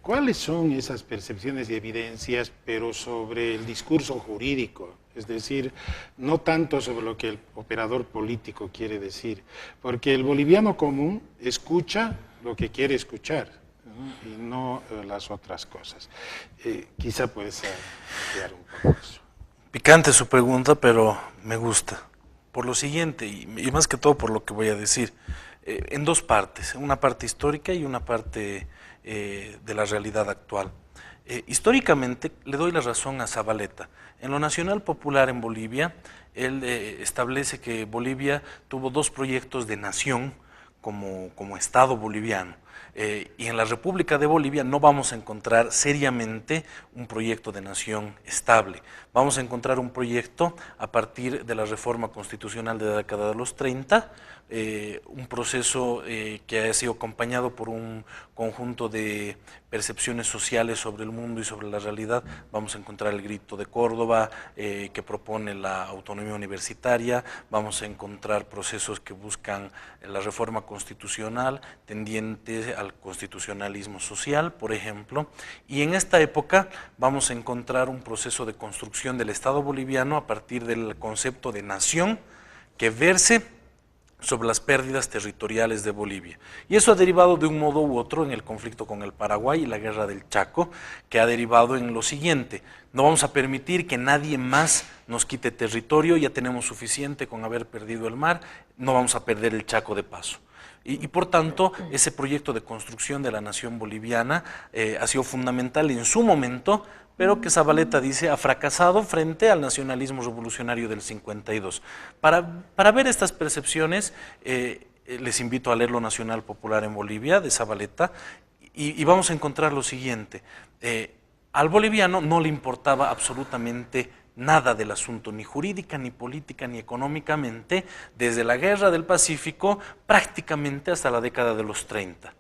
¿Cuáles son esas percepciones y evidencias, pero sobre el discurso jurídico? Es decir, no tanto sobre lo que el operador político quiere decir, porque el boliviano común escucha lo que quiere escuchar, ¿no? Y no las otras cosas. Quizá puedes ampliar un poco eso. Picante su pregunta, pero me gusta. Por lo siguiente, y más que todo por lo que voy a decir, en 2 partes, una parte histórica y una parte de la realidad actual. Históricamente le doy la razón a Zabaleta. En lo nacional popular en Bolivia, él establece que Bolivia tuvo 2 proyectos de nación como Estado boliviano. Y en la República de Bolivia no vamos a encontrar seriamente un proyecto de nación estable. Vamos a encontrar un proyecto a partir de la reforma constitucional de la década de los 30, un proceso que ha sido acompañado por un conjunto de percepciones sociales sobre el mundo y sobre la realidad. Vamos a encontrar el Grito de Córdoba, que propone la autonomía universitaria. Vamos a encontrar procesos que buscan la reforma constitucional tendiente al constitucionalismo social, por ejemplo. Y en esta época vamos a encontrar un proceso de construcción del Estado boliviano a partir del concepto de nación que verse sobre las pérdidas territoriales de Bolivia. Y eso ha derivado de un modo u otro en el conflicto con el Paraguay y la guerra del Chaco, que ha derivado en lo siguiente: no vamos a permitir que nadie más nos quite territorio, ya tenemos suficiente con haber perdido el mar, no vamos a perder el Chaco de paso. Y por tanto, ese proyecto de construcción de la nación boliviana ha sido fundamental en su momento, pero que Zabaleta dice ha fracasado frente al nacionalismo revolucionario del 52. Para ver estas percepciones, les invito a leer Lo Nacional Popular en Bolivia, de Zabaleta, y vamos a encontrar lo siguiente. Al boliviano no le importaba absolutamente nada del asunto, ni jurídica, ni política, ni económicamente, desde la Guerra del Pacífico prácticamente hasta la década de los 30.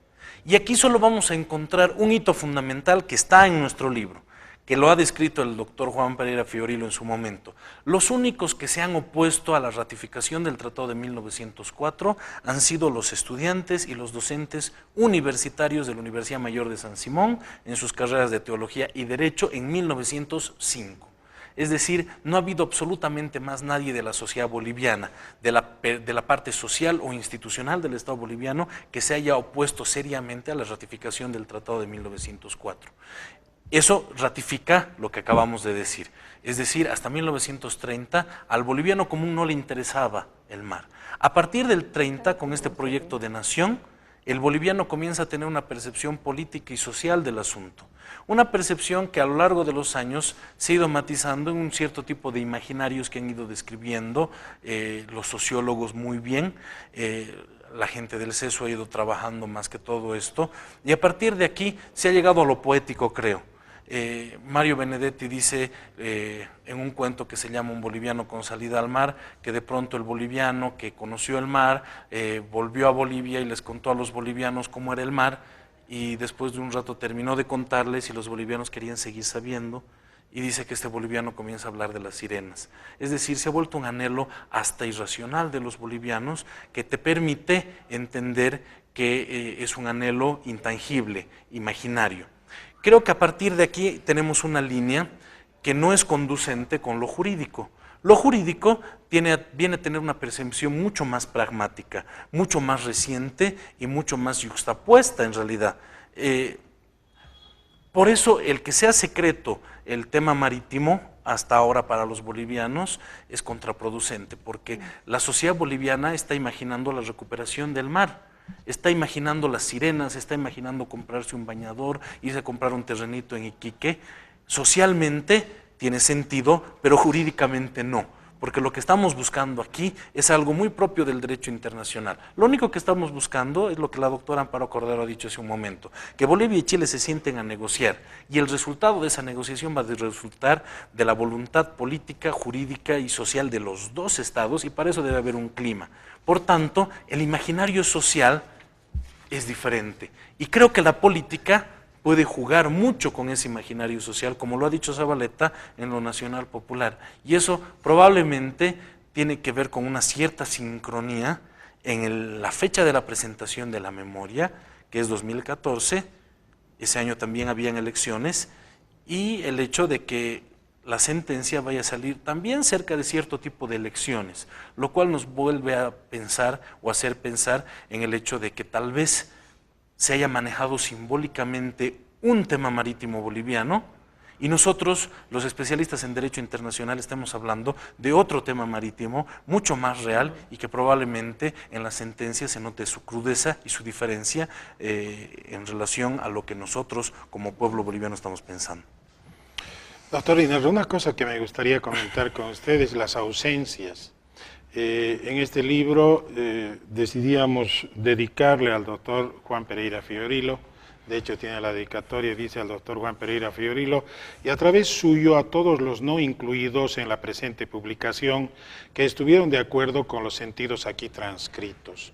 Y aquí solo vamos a encontrar un hito fundamental que está en nuestro libro, que lo ha descrito el doctor Juan Pereira Fiorilo en su momento. Los únicos que se han opuesto a la ratificación del Tratado de 1904 han sido los estudiantes y los docentes universitarios de la Universidad Mayor de San Simón en sus carreras de Teología y Derecho en 1905. Es decir, no ha habido absolutamente más nadie de la sociedad boliviana, de la parte social o institucional del Estado boliviano, que se haya opuesto seriamente a la ratificación del Tratado de 1904. Eso ratifica lo que acabamos de decir. Es decir, hasta 1930 al boliviano común no le interesaba el mar. A partir del 30, con este proyecto de nación, el boliviano comienza a tener una percepción política y social del asunto. Una percepción que a lo largo de los años se ha ido matizando en un cierto tipo de imaginarios que han ido describiendo los sociólogos muy bien. La gente del CESO ha ido trabajando más que todo esto. Y a partir de aquí se ha llegado a lo poético, creo. Mario Benedetti dice en un cuento que se llama Un boliviano con salida al mar, que de pronto el boliviano que conoció el mar volvió a Bolivia y les contó a los bolivianos cómo era el mar, y después de un rato terminó de contarles y los bolivianos querían seguir sabiendo, y dice que este boliviano comienza a hablar de las sirenas. Es decir, se ha vuelto un anhelo hasta irracional de los bolivianos que te permite entender que es un anhelo intangible, imaginario. Creo que a partir de aquí tenemos una línea que no es conducente con lo jurídico. Lo jurídico viene a tener una percepción mucho más pragmática, mucho más reciente y mucho más yuxtapuesta en realidad. Por eso el que sea secreto el tema marítimo hasta ahora para los bolivianos es contraproducente, porque la sociedad boliviana está imaginando la recuperación del mar. Está imaginando las sirenas, está imaginando comprarse un bañador, irse a comprar un terrenito en Iquique. Socialmente tiene sentido, pero jurídicamente no, porque lo que estamos buscando aquí es algo muy propio del derecho internacional. Lo único que estamos buscando es lo que la doctora Amparo Cordero ha dicho hace un momento, que Bolivia y Chile se sienten a negociar, y el resultado de esa negociación va a resultar de la voluntad política, jurídica y social de los dos estados, y para eso debe haber un clima. Por tanto, el imaginario social es diferente, y creo que la política puede jugar mucho con ese imaginario social, como lo ha dicho Zabaleta en Lo Nacional Popular, y eso probablemente tiene que ver con una cierta sincronía en la fecha de la presentación de la memoria, que es 2014, ese año también habían elecciones, y el hecho de que la sentencia vaya a salir también cerca de cierto tipo de elecciones, lo cual nos vuelve a pensar o hacer pensar en el hecho de que tal vez se haya manejado simbólicamente un tema marítimo boliviano y nosotros, los especialistas en derecho internacional, estemos hablando de otro tema marítimo mucho más real y que probablemente en la sentencia se note su crudeza y su diferencia en relación a lo que nosotros como pueblo boliviano estamos pensando. Doctor Linares, una cosa que me gustaría comentar con ustedes, las ausencias. En este libro decidíamos dedicarle al doctor Juan Pereira Fiorilo, de hecho tiene la dedicatoria, dice al doctor Juan Pereira Fiorilo, y a través suyo a todos los no incluidos en la presente publicación que estuvieron de acuerdo con los sentidos aquí transcritos.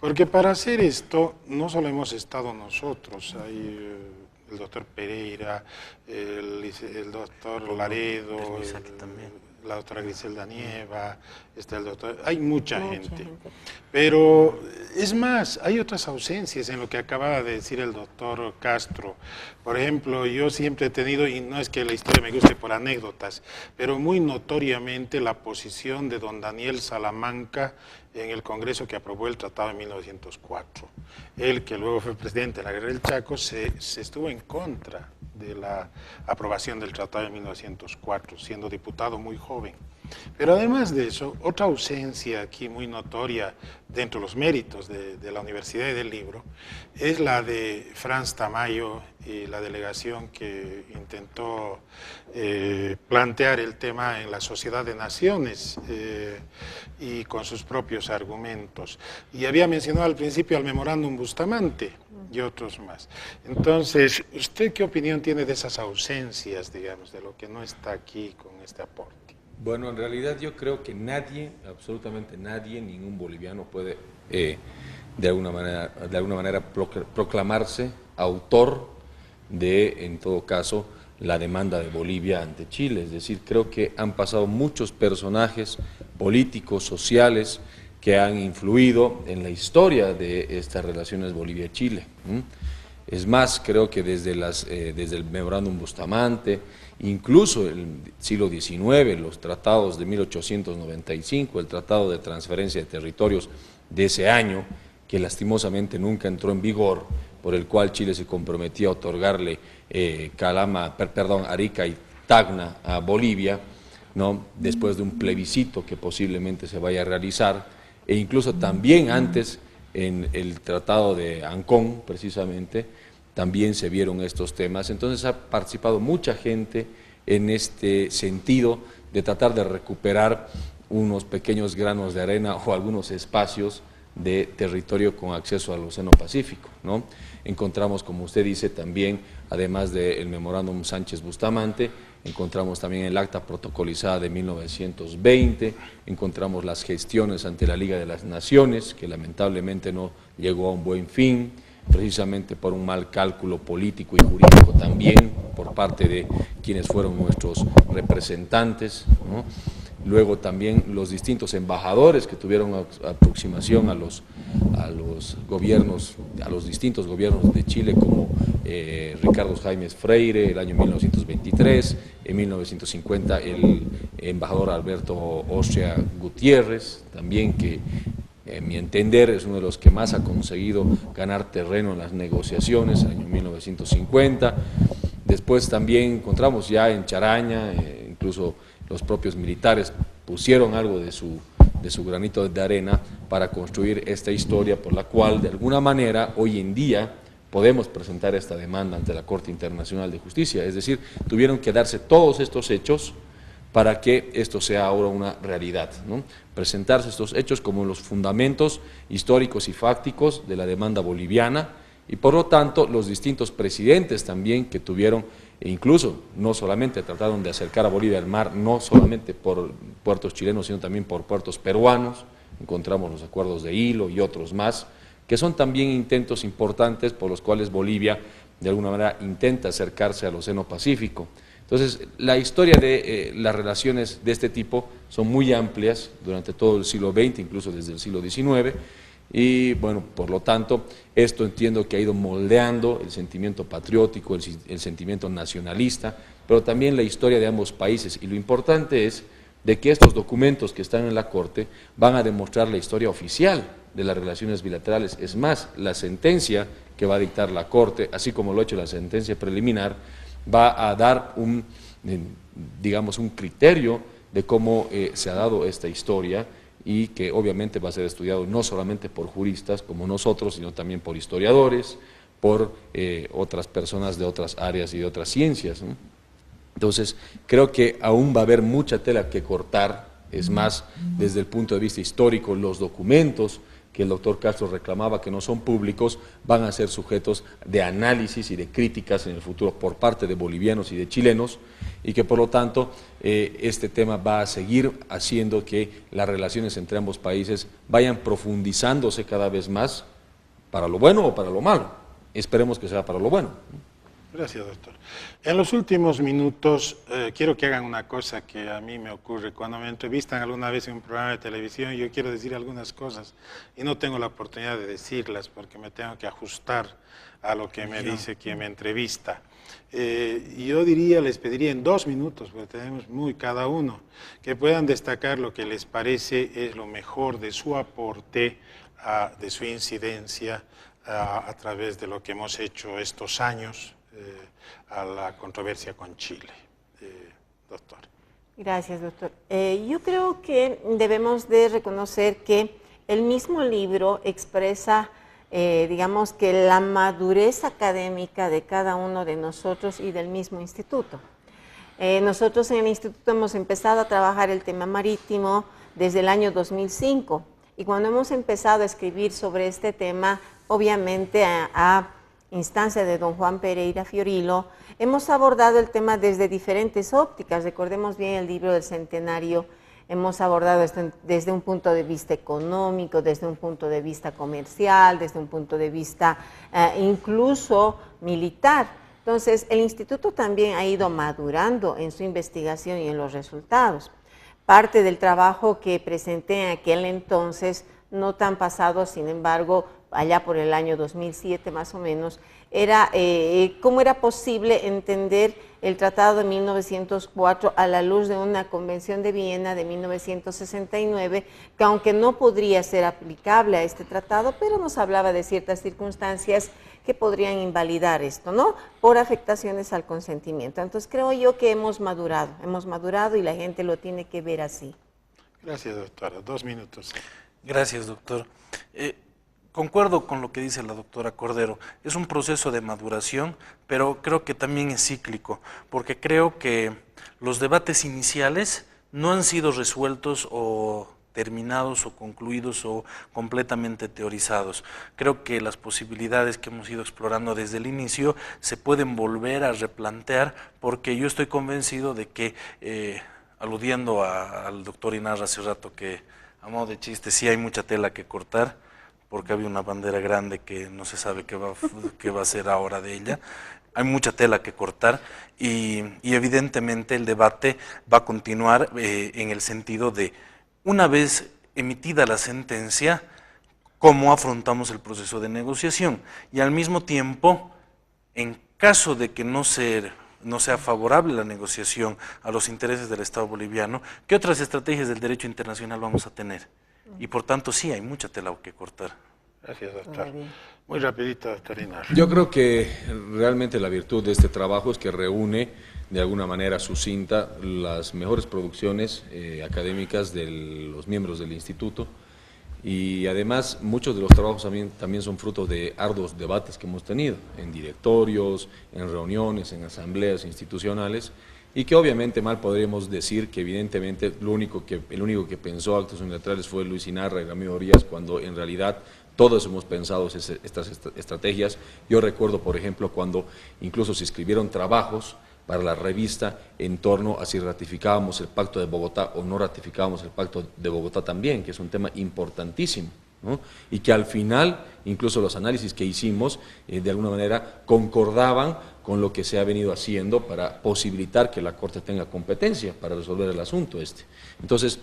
Porque para hacer esto no solo hemos estado nosotros, hay el doctor Pereira, el doctor Laredo, la doctora Griselda Nieva, está el doctor, hay mucha gente. Pero es más, hay otras ausencias en lo que acababa de decir el doctor Castro. Por ejemplo, yo siempre he tenido, y no es que la historia me guste por anécdotas, pero muy notoriamente la posición de don Daniel Salamanca en el Congreso que aprobó el tratado en 1904. Él, que luego fue presidente de la Guerra del Chaco, se estuvo en contra de la aprobación del tratado en 1904, siendo diputado muy joven. Pero además de eso, otra ausencia aquí muy notoria dentro de los méritos de la Universidad y del Libro es la de Franz Tamayo y la delegación que intentó plantear el tema en la Sociedad de Naciones y con sus propios argumentos. Y había mencionado al principio al memorándum Bustamante y otros más. Entonces, ¿usted qué opinión tiene de esas ausencias, digamos, de lo que no está aquí con este aporte? Bueno, en realidad yo creo que nadie, absolutamente nadie, ningún boliviano puede de alguna manera proclamarse autor de, en todo caso, la demanda de Bolivia ante Chile. Es decir, creo que han pasado muchos personajes políticos, sociales, que han influido en la historia de estas relaciones Bolivia-Chile. Es más, creo que desde el memorándum Bustamante, incluso el siglo XIX, los tratados de 1895, el tratado de transferencia de territorios de ese año, que lastimosamente nunca entró en vigor, por el cual Chile se comprometía a otorgarle Arica y Tacna a Bolivia, ¿no?, después de un plebiscito que posiblemente se vaya a realizar, e incluso también antes en el Tratado de Ancón, precisamente, también se vieron estos temas. Entonces ha participado mucha gente en este sentido de tratar de recuperar unos pequeños granos de arena o algunos espacios de territorio con acceso al Océano Pacífico, ¿no? Encontramos, como usted dice, también, además del memorándum Sánchez Bustamante, encontramos también el acta protocolizada de 1920, encontramos las gestiones ante la Liga de las Naciones, que lamentablemente no llegó a un buen fin, precisamente por un mal cálculo político y jurídico también, por parte de quienes fueron nuestros representantes, ¿no? Luego también los distintos embajadores que tuvieron aproximación a los gobiernos, a los distintos gobiernos de Chile, como Ricardo Jaimes Freire, el año 1923, en 1950 el embajador Alberto Ostria Gutiérrez, también que en mi entender es uno de los que más ha conseguido ganar terreno en las negociaciones, en el año 1950. Después también encontramos ya en Charaña, incluso los propios militares pusieron algo de su granito de arena para construir esta historia por la cual de alguna manera hoy en día podemos presentar esta demanda ante la Corte Internacional de Justicia. Es decir, tuvieron que darse todos estos hechos para que esto sea ahora una realidad, ¿no? Presentarse estos hechos como los fundamentos históricos y fácticos de la demanda boliviana, y por lo tanto los distintos presidentes también que tuvieron, e incluso no solamente trataron de acercar a Bolivia al mar, no solamente por puertos chilenos, sino también por puertos peruanos. Encontramos los acuerdos de Hilo y otros más, que son también intentos importantes por los cuales Bolivia de alguna manera intenta acercarse al Océano Pacífico. Entonces, la historia de las relaciones de este tipo son muy amplias durante todo el siglo XX, incluso desde el siglo XIX, y bueno, por lo tanto, esto entiendo que ha ido moldeando el sentimiento patriótico, el sentimiento nacionalista, pero también la historia de ambos países, y lo importante es de que estos documentos que están en la Corte van a demostrar la historia oficial de las relaciones bilaterales. Es más, la sentencia que va a dictar la Corte, así como lo ha hecho la sentencia preliminar, va a dar digamos, un criterio de cómo se ha dado esta historia, y que obviamente va a ser estudiado no solamente por juristas como nosotros, sino también por historiadores, por otras personas de otras áreas y de otras ciencias, ¿no? Entonces, creo que aún va a haber mucha tela que cortar. Es más, desde el punto de vista histórico, los documentos que el doctor Castro reclamaba que no son públicos van a ser sujetos de análisis y de críticas en el futuro por parte de bolivianos y de chilenos, y que por lo tanto este tema va a seguir haciendo que las relaciones entre ambos países vayan profundizándose cada vez más, para lo bueno o para lo malo. Esperemos que sea para lo bueno. Gracias, doctor. En los últimos minutos, quiero que hagan una cosa que a mí me ocurre. Cuando me entrevistan alguna vez en un programa de televisión, yo quiero decir algunas cosas y no tengo la oportunidad de decirlas porque me tengo que ajustar a lo que me dice quien me entrevista. Yo les pediría en 2 minutos, porque tenemos muy cada uno, que puedan destacar lo que les parece es lo mejor de su aporte, de su incidencia a través de lo que hemos hecho estos años a la controversia con Chile. Doctor. Gracias, doctor. Yo creo que debemos de reconocer que el mismo libro expresa, digamos que la madurez académica de cada uno de nosotros y del mismo instituto. Nosotros en el instituto hemos empezado a trabajar el tema marítimo desde el año 2005 y cuando hemos empezado a escribir sobre este tema, obviamente a instancia de don Juan Pereira Fiorilo, hemos abordado el tema desde diferentes ópticas. Recordemos bien el libro del centenario, hemos abordado esto desde un punto de vista económico, desde un punto de vista comercial, desde un punto de vista incluso militar. Entonces, el instituto también ha ido madurando en su investigación y en los resultados. Parte del trabajo que presenté en aquel entonces, no tan pasado, sin embargo, allá por el año 2007 más o menos, era cómo era posible entender el Tratado de 1904 a la luz de una Convención de Viena de 1969, que aunque no podría ser aplicable a este tratado, pero nos hablaba de ciertas circunstancias que podrían invalidar esto, ¿no? Por afectaciones al consentimiento. Entonces creo yo que hemos madurado y la gente lo tiene que ver así. Gracias, doctora. 2 minutos. Gracias, doctor. Concuerdo con lo que dice la doctora Cordero. Es un proceso de maduración, pero creo que también es cíclico, porque creo que los debates iniciales no han sido resueltos o terminados o concluidos o completamente teorizados. Creo que las posibilidades que hemos ido explorando desde el inicio se pueden volver a replantear, porque yo estoy convencido de que, aludiendo al doctor Inarra hace rato, que a modo de chiste sí hay mucha tela que cortar, porque había una bandera grande que no se sabe qué va a ser ahora de ella. Hay mucha tela que cortar y evidentemente el debate va a continuar en el sentido de, una vez emitida la sentencia, cómo afrontamos el proceso de negociación. Y al mismo tiempo, en caso de que no sea favorable la negociación a los intereses del Estado boliviano, ¿qué otras estrategias del derecho internacional vamos a tener? Y por tanto sí hay mucha tela que cortar. Gracias, doctor. Muy rapidito, doctor Inarra. Yo creo que realmente la virtud de este trabajo es que reúne de alguna manera sucinta las mejores producciones académicas de los miembros del instituto, y además muchos de los trabajos también son fruto de arduos debates que hemos tenido en directorios, en reuniones, en asambleas institucionales, y que obviamente mal podríamos decir que evidentemente el único que pensó actos unilaterales fue Luis Inarra y Ramiro Orías, cuando en realidad todos hemos pensado estas estrategias. Yo recuerdo, por ejemplo, cuando incluso se escribieron trabajos para la revista en torno a si ratificábamos el Pacto de Bogotá o no ratificábamos el Pacto de Bogotá también, que es un tema importantísimo, ¿no? Y que al final, incluso los análisis que hicimos, de alguna manera concordaban con lo que se ha venido haciendo para posibilitar que la Corte tenga competencia para resolver el asunto este. Entonces,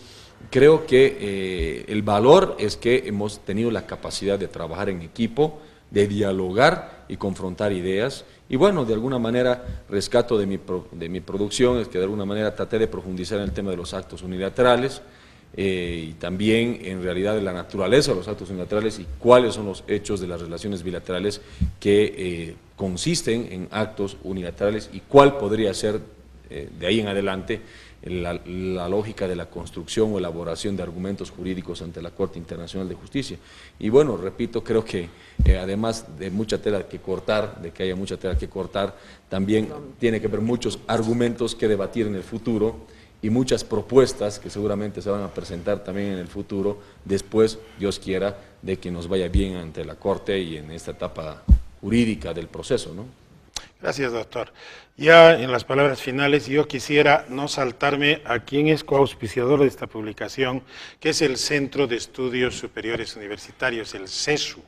creo que el valor es que hemos tenido la capacidad de trabajar en equipo, de dialogar y confrontar ideas. Y bueno, de alguna manera rescato de mi producción es que de alguna manera traté de profundizar en el tema de los actos unilaterales y también en realidad de la naturaleza de los actos unilaterales y cuáles son los hechos de las relaciones bilaterales que consisten en actos unilaterales y cuál podría ser de ahí en adelante la lógica de la construcción o elaboración de argumentos jurídicos ante la Corte Internacional de Justicia. Y bueno, repito, creo que además de mucha tela que cortar, de que haya mucha tela que cortar, también tiene que haber muchos argumentos que debatir en el futuro y muchas propuestas que seguramente se van a presentar también en el futuro, después, Dios quiera, de que nos vaya bien ante la Corte y en esta etapa jurídica del proceso, ¿no? Gracias, doctor. Ya en las palabras finales, yo quisiera no saltarme a quien es coauspiciador de esta publicación, que es el Centro de Estudios Superiores Universitarios, el CESU.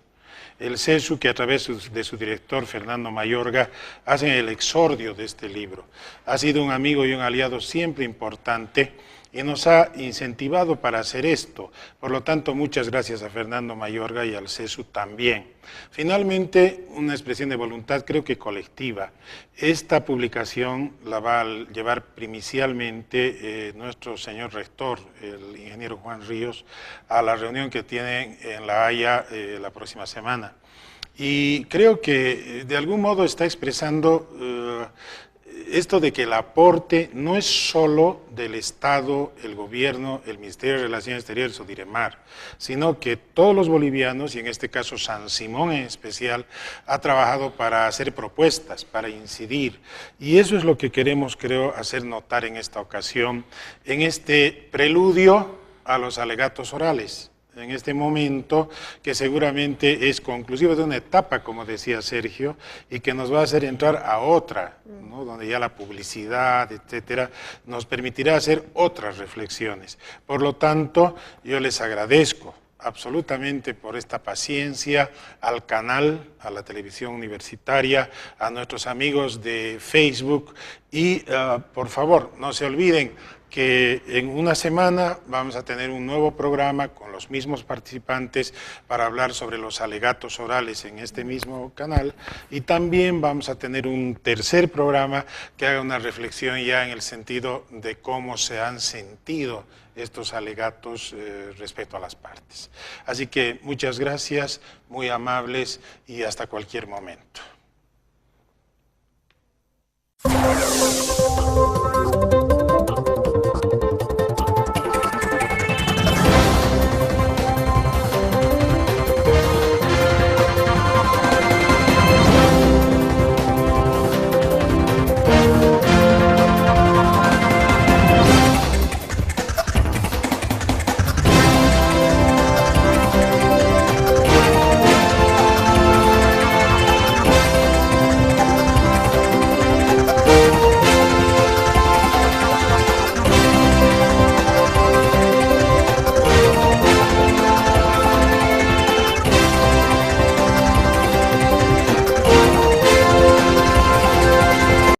el CESU, que a través de su director Fernando Mayorga hacen el exordio de este libro. Ha sido un amigo y un aliado siempre importante y nos ha incentivado para hacer esto. Por lo tanto, muchas gracias a Fernando Mayorga y al CESU también. Finalmente, una expresión de voluntad, creo que colectiva. Esta publicación la va a llevar primicialmente nuestro señor rector, el ingeniero Juan Ríos, a la reunión que tienen en La Haya la próxima semana. Y creo que de algún modo está expresando esto de que el aporte no es solo del Estado, el gobierno, el Ministerio de Relaciones Exteriores o Diremar, sino que todos los bolivianos, y en este caso San Simón en especial, ha trabajado para hacer propuestas, para incidir. Y eso es lo que queremos, creo, hacer notar en esta ocasión, en este preludio a los alegatos orales. En este momento, que seguramente es conclusivo de una etapa, como decía Sergio, y que nos va a hacer entrar a otra, ¿no? Donde ya la publicidad, etcétera, nos permitirá hacer otras reflexiones. Por lo tanto, yo les agradezco absolutamente por esta paciencia al canal, a la televisión universitaria, a nuestros amigos de Facebook y por favor, no se olviden que en una semana vamos a tener un nuevo programa con los mismos participantes para hablar sobre los alegatos orales en este mismo canal y también vamos a tener un tercer programa que haga una reflexión ya en el sentido de cómo se han sentido estos alegatos respecto a las partes. Así que muchas gracias, muy amables y hasta cualquier momento.